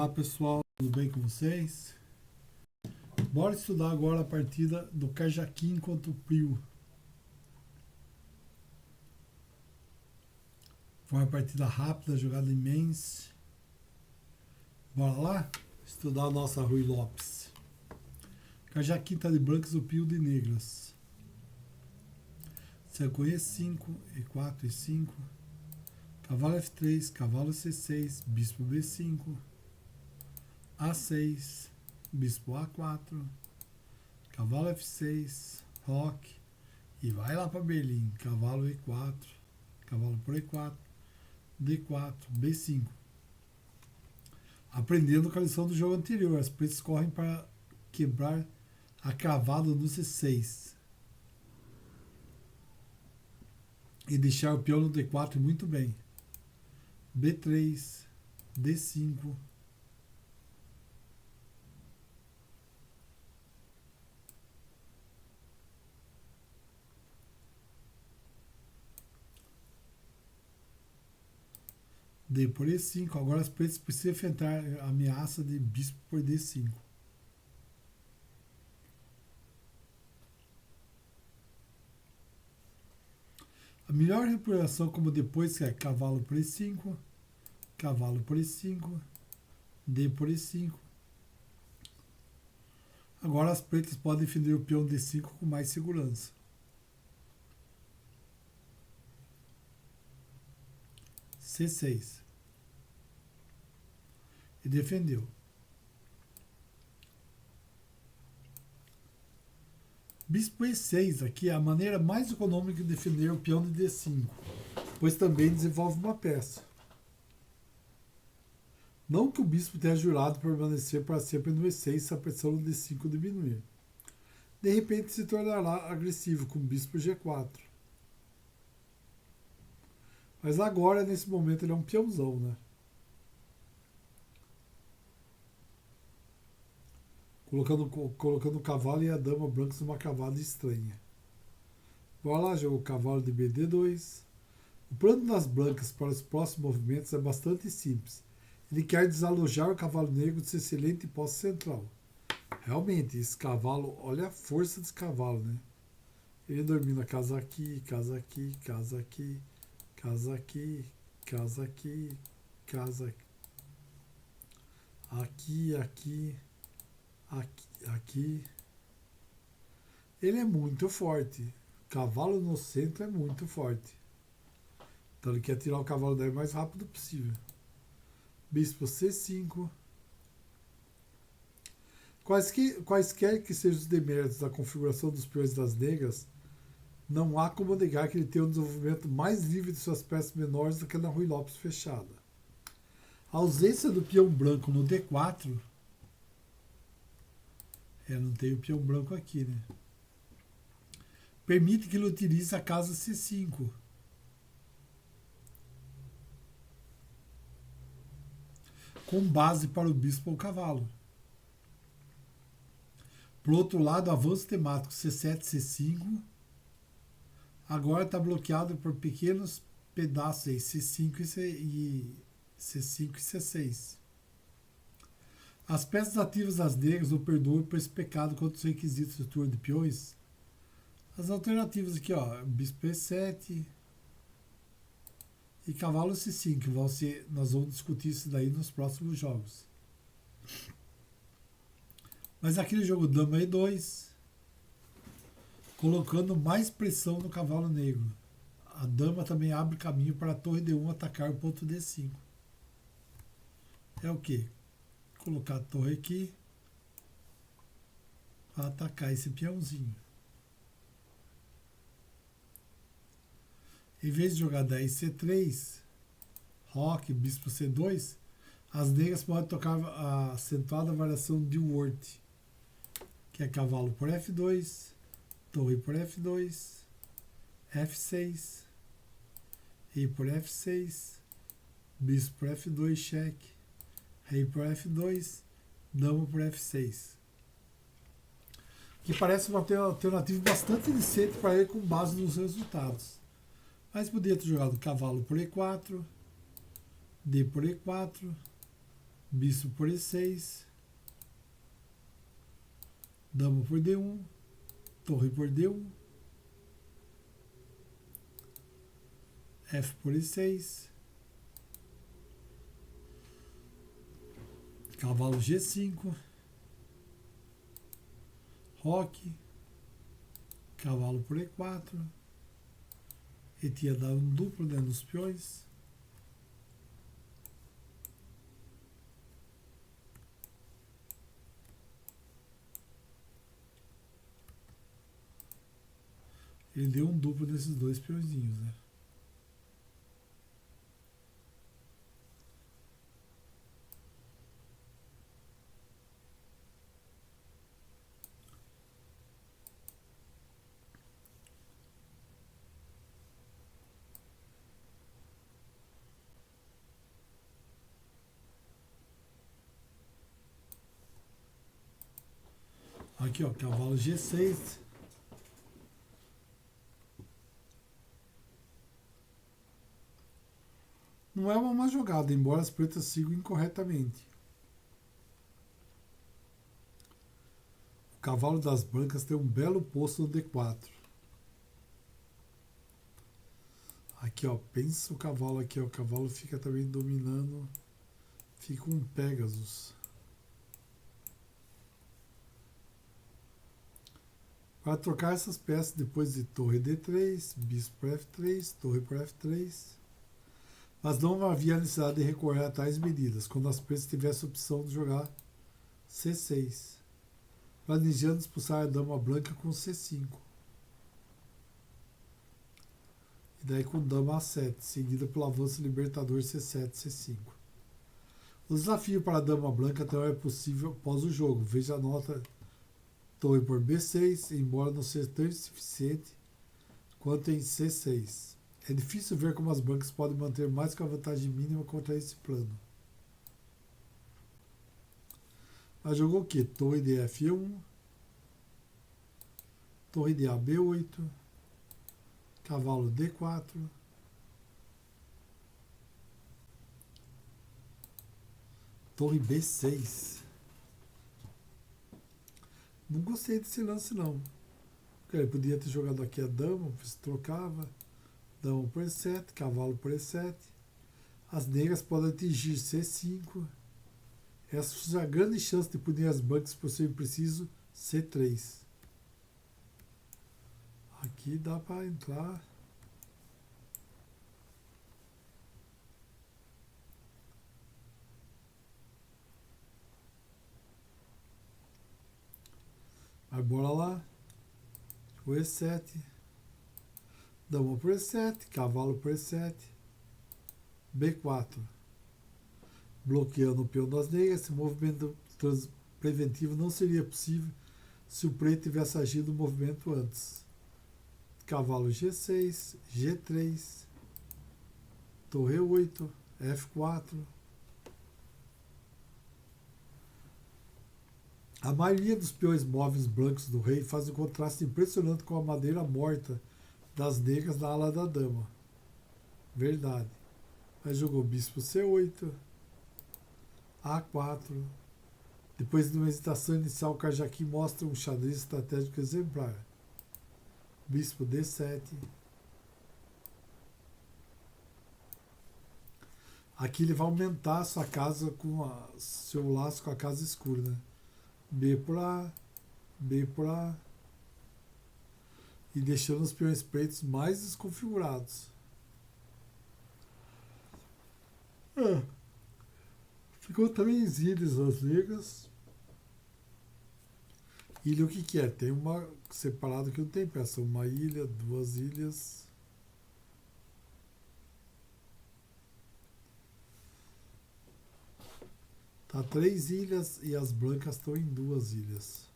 Olá pessoal, tudo bem com vocês? Bora estudar agora a partida do Cajaquim contra o Prio. Foi uma partida rápida, jogada imensa. Bora lá? Estudar a nossa Rui Lopes. Cajaquim tá de brancas, o Prio de negras. Cercou E5, E4, E5. Cavalo F3, cavalo C6, bispo B5. A6, bispo A4. Cavalo F6, roque. E vai lá para Berlim. Cavalo E4. Cavalo por E4. D4, B5. Aprendendo com a lição do jogo anterior. As pretas correm para quebrar a cravada no C6. E deixar o peão no D4 muito bem. B3, D5. D por E5. Agora as pretas precisam enfrentar a ameaça de bispo por D5. A melhor reprogramação, como depois, que é cavalo por E5, cavalo por E5, D por E5. Agora as pretas podem defender o peão D5 com mais segurança. C6. E defendeu. Bispo E6 aqui é a maneira mais econômica de defender o peão de D5, pois também desenvolve uma peça. Não que o bispo tenha jurado permanecer para sempre no E6 se a pressão no D5 diminuir. De repente se tornará agressivo com o bispo G4. Mas agora, nesse momento, ele é um peãozão, né? Colocando o cavalo e a dama brancos numa cavada estranha. Bora lá, jogo o cavalo de BD2. O plano das brancas para os próximos movimentos é bastante simples. Ele quer desalojar o cavalo negro de sua excelente posse central. Realmente, esse cavalo, olha a força desse cavalo, né? Ele domina casa aqui, casa aqui, casa aqui, casa aqui, casa aqui, casa aqui. Aqui, aqui. Aqui. Ele é muito forte. Cavalo no centro é muito forte. Então ele quer tirar o cavalo daí o mais rápido possível. Bispo C5. Quaisquer que sejam os deméritos da configuração dos peões das negras, não há como negar que ele tem um desenvolvimento mais livre de suas peças menores do que na Rui Lopes fechada. A ausência do peão branco no D4... não tem o peão branco aqui, né? Permite que ele utilize a casa C5. Com base para o bispo ou cavalo. Por outro lado, avanço temático C7, C5. Agora está bloqueado por pequenos pedaços aí, C5 e C6. As peças ativas das negras não perdoam por esse pecado contra os requisitos de turno de peões. As alternativas aqui, ó, bispo E7 e cavalo C5, que nós vamos discutir isso daí nos próximos jogos. Mas aquele jogo dama E2, colocando mais pressão no cavalo negro. A dama também abre caminho para a torre D1 atacar o ponto D5. É o quê? Colocar a torre aqui para atacar esse peãozinho. Em vez de jogar 10 C3, roque, bispo C2, as negras podem tocar a acentuada variação de Worth, que é cavalo por F2, torre por F2, F6, rei por F6, bispo por F2, cheque, rei por F2, dama por F6. Que parece uma alternativa bastante decente para ele com base nos resultados. Mas poderia ter jogado cavalo por E4, D por E4, Bispo por E6. Dama por D1. Torre por D1. F por E6. Cavalo G5. Roque. Cavalo por E4. E tinha dado um duplo, né, nos peões. Ele deu um duplo nesses dois peõezinhos, né? Aqui, ó, cavalo G6. Não é uma má jogada, embora as pretas sigam incorretamente. O cavalo das brancas tem um belo posto no D4. Aqui, ó, pensa o cavalo aqui, ó, o cavalo fica também dominando, fica um Pegasus. Para trocar essas peças depois de torre D3, bispo por F3, torre por F3. Mas não havia necessidade de recorrer a tais medidas, quando as pretas tivessem a opção de jogar C6, planejando expulsar a dama branca com C5. E daí com dama A7, seguida pelo avanço libertador C7, C5. O desafio para a dama branca também é possível após o jogo. Veja a nota torre por B6, embora não seja tão eficiente quanto em C6. É difícil ver como as brancas podem manter mais que a vantagem mínima contra esse plano. Ela jogou o quê? Torre de F1, torre de AB8, cavalo D4, torre B6. Não gostei desse lance, não. Ele podia ter jogado aqui a dama, se trocava. Dama por E7, cavalo por E7. As negras podem atingir C5. Essa é a grande chance de punir as brancas por ser preciso C3. Aqui dá para entrar. Mas bora lá. O E7. Dama por E7, cavalo por E7. B4. Bloqueando o peão das negras. Esse movimento preventivo não seria possível se o preto tivesse agido o movimento antes. Cavalo G6, G3, torre 8, F4. A maioria dos peões móveis brancos do rei faz um contraste impressionante com a madeira morta das negras na ala da dama. Verdade. Aí jogou bispo C8, A4. Depois de uma hesitação inicial, o Cajaqui mostra um xadrez estratégico exemplar. Bispo D7. Aqui ele vai aumentar a sua casa com seu laço com a casa escura, né? B por A, B por A. E deixando os peões pretos mais desconfigurados. Ficou 3 ilhas as negras. Ilha o que é? Tem uma separada que não tem peça. Uma ilha, 2 ilhas. Tá 3 ilhas e as brancas estão em 2 ilhas.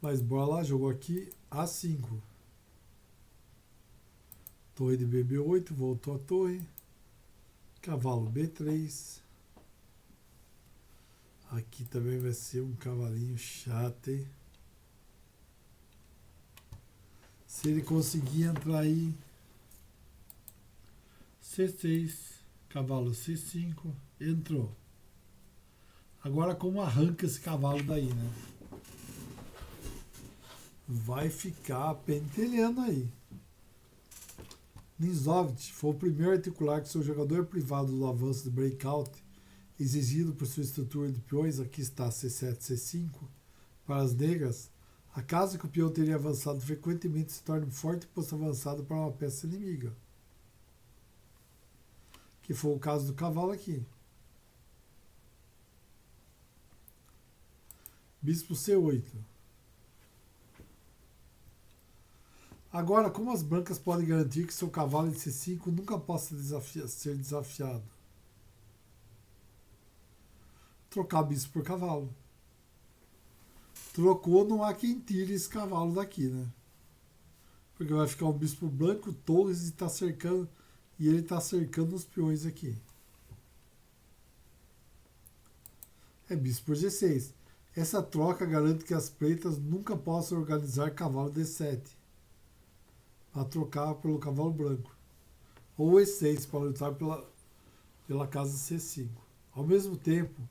Mas bora lá, jogou aqui A5. Torre de BB8, voltou a torre. Cavalo B3. Aqui também vai ser um cavalinho chato, hein? Se ele conseguir entrar aí, C6, cavalo C5, entrou. Agora como arranca esse cavalo daí, né? Vai ficar pentelhando aí. Ninzovich foi o primeiro a articular que seu jogador privado do avanço de breakout, exigido por sua estrutura de peões, aqui está C7, C5, para as negras, a casa que o peão teria avançado frequentemente se torna um forte posto avançado para uma peça inimiga. Que foi o caso do cavalo aqui. Bispo C8. Agora, como as brancas podem garantir que seu cavalo de C5 nunca possa ser desafiado? Trocar bispo por cavalo. Trocou, não há quem tire esse cavalo daqui, né? Porque vai ficar um bispo branco, torres e tá cercando, e ele está cercando os peões aqui. É bispo por G6. Essa troca garante que as pretas nunca possam organizar cavalo D7 para trocar pelo cavalo branco. Ou E6 para lutar pela casa C5. Ao mesmo tempo,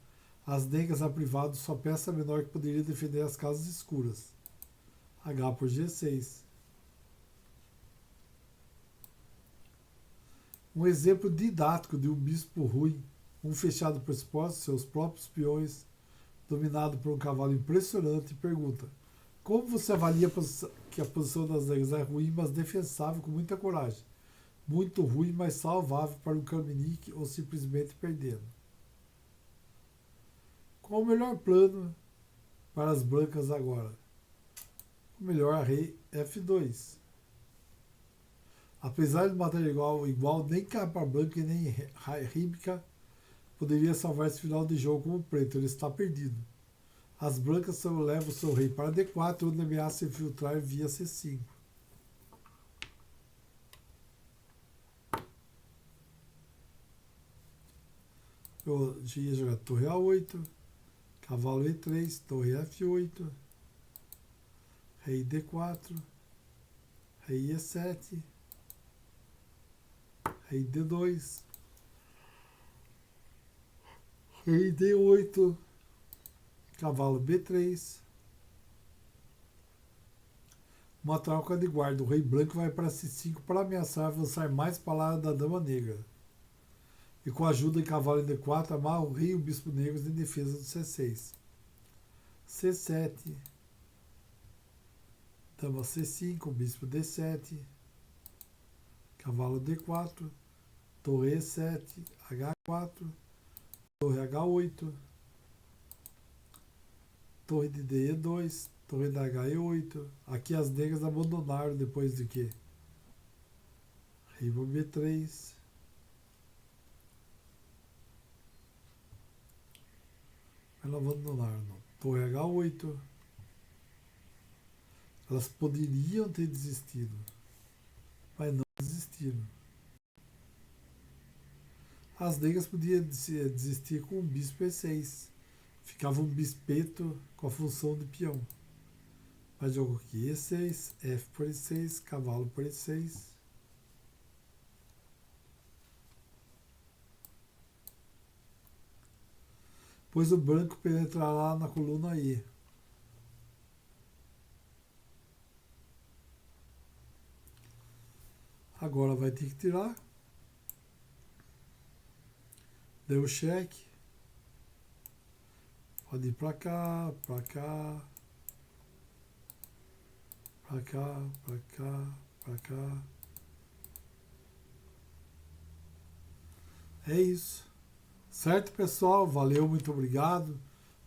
as negras a privado sua peça menor que poderia defender as casas escuras. H por G6. Um exemplo didático de um bispo ruim, um fechado por seus próprios peões, dominado por um cavalo impressionante, pergunta: como você avalia que a posição das negras é ruim, mas defensável com muita coragem? Muito ruim, mas salvável para um Kramnik ou simplesmente perdendo? Qual o melhor plano para as brancas agora? O melhor, rei F2. Apesar de material igual, nem capa branca e nem rímica poderia salvar esse final de jogo como preto. Ele está perdido. As brancas levam seu rei para D4, onde ameaça infiltrar via C5. Eu ia jogar torre A8, cavalo E3, torre F8, rei D4, rei E7, rei D2, rei D8, cavalo B3. Uma troca de guarda. O rei branco vai para C5 para ameaçar avançar mais para a da dama negra. E com a ajuda de cavalo em D4, amarra o rei e o bispo negros em defesa do C6. C7, dama C5, bispo D7, cavalo D4, torre E7, H4, torre H8, torre de D E2, torre da H E8. Aqui as negras abandonaram depois de quê? Rei por B3. Elas abandonaram, não. Torre H8. Elas poderiam ter desistido, mas não desistiram. As negras podiam desistir com o bispo E6. Ficava um bispeto com a função de peão. Mas jogou aqui E6, F por E6, cavalo por E6. Pois o branco penetrará na coluna E. Agora vai ter que tirar. Deu cheque. Pode ir pra cá, pra cá. Pra cá, pra cá, pra cá. É isso. Certo, pessoal? Valeu, muito obrigado.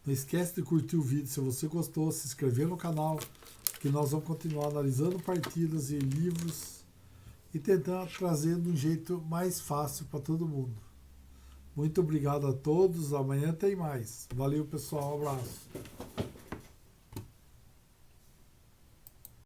Não esquece de curtir o vídeo se você gostou, se inscrever no canal, que nós vamos continuar analisando partidas e livros e tentando trazer de um jeito mais fácil para todo mundo. Muito obrigado a todos. Amanhã tem mais. Valeu, pessoal. Um abraço.